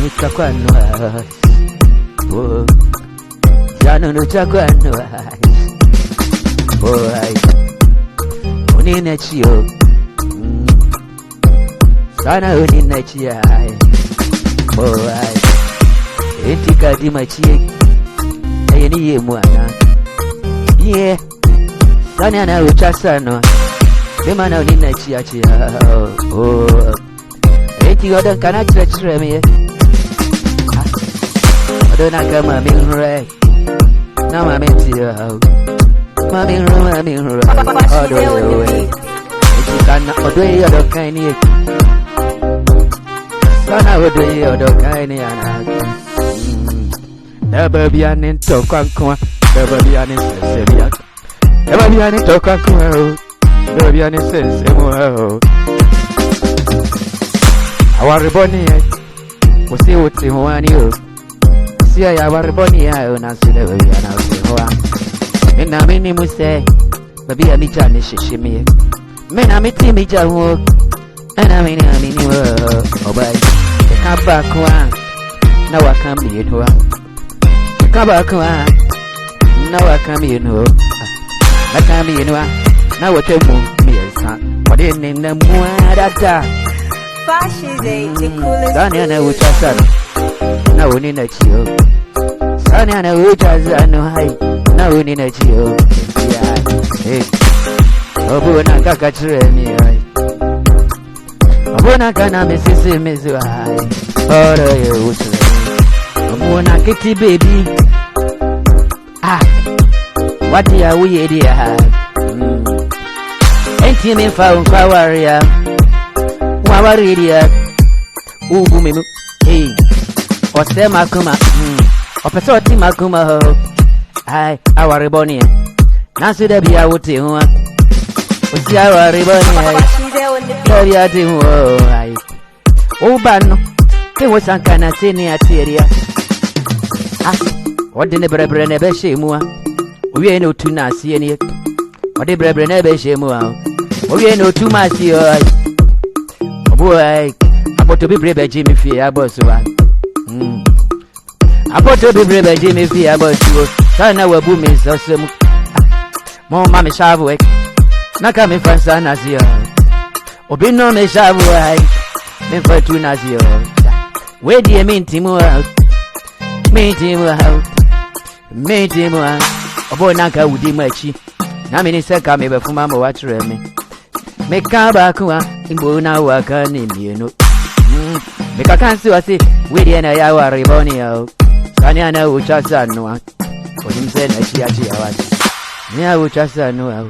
ni chakwanwa. Oh, jano no chakwanwa. Boy, unine chio. Sana unine chia. Boy, etika di machie. Ayeni ye mwana. Yeah, sana na uchasano. Dema na unine chia chia. Oh, eti odan kana chire me. Odona kama minre. Na mameti yo. Mami ro. Odo we. Eti kana odo odo kaini. Sana odo odo kaini ana. Never be an into kwankwa. Never be an insensibia. Never be an into kwankwa. Never be an insensibia. Our bonnie, we see what's in one you. See, our bonnie, I will not see the way I know. And I mean, you must say, maybe I'm eating shishimi. Men, I'm eating me, Jawu. And I mean, you obey. Come back one. Now I come in. Come back one. Now I come in. I come in. Now what you move me, son. What in the moon? The coolest. Sanya uchasana na unina chio. Sanya uchasana hai na unina chio. Yeah. Obuna kaka tremi hai. Obuna kana mesisi mezu hai. Ora ye utu. Obuna kiti baby. Ah. Wati ya uye dia hai. Enti me fa waria. Wawaridia ugumimu hey osema kuma opesoti makuma ho ai awariboni nasu de bia wote ho osi awariboni ai bia de ho ai ubano te wosanka na seni ateria ah ode ne brebre ne be shemu a owie ne otu na asie ne ode brebre ne be shemu a owie ne otu ma asie ai boy, apoto be brave Jimmy Fee aboswa. Apoto be brave Jimmy Fee aboswa. Sana we boom is awesome. Mo mama shavu e. Naka me fansa na zio. Obi no me shavu ai. Me fatu na zio. We die minti mo out. Minti mo out. Minti mo out. Obo naka udi machi. Na me ni seka me be fuma mo watre me. Me kaba kwa imbona wakani mieno. Me kakansi wasi wedi na ya wariboni yao. Kani ana uchasa nwa. Odimse na chia wati. Ni ya uchasa nwa.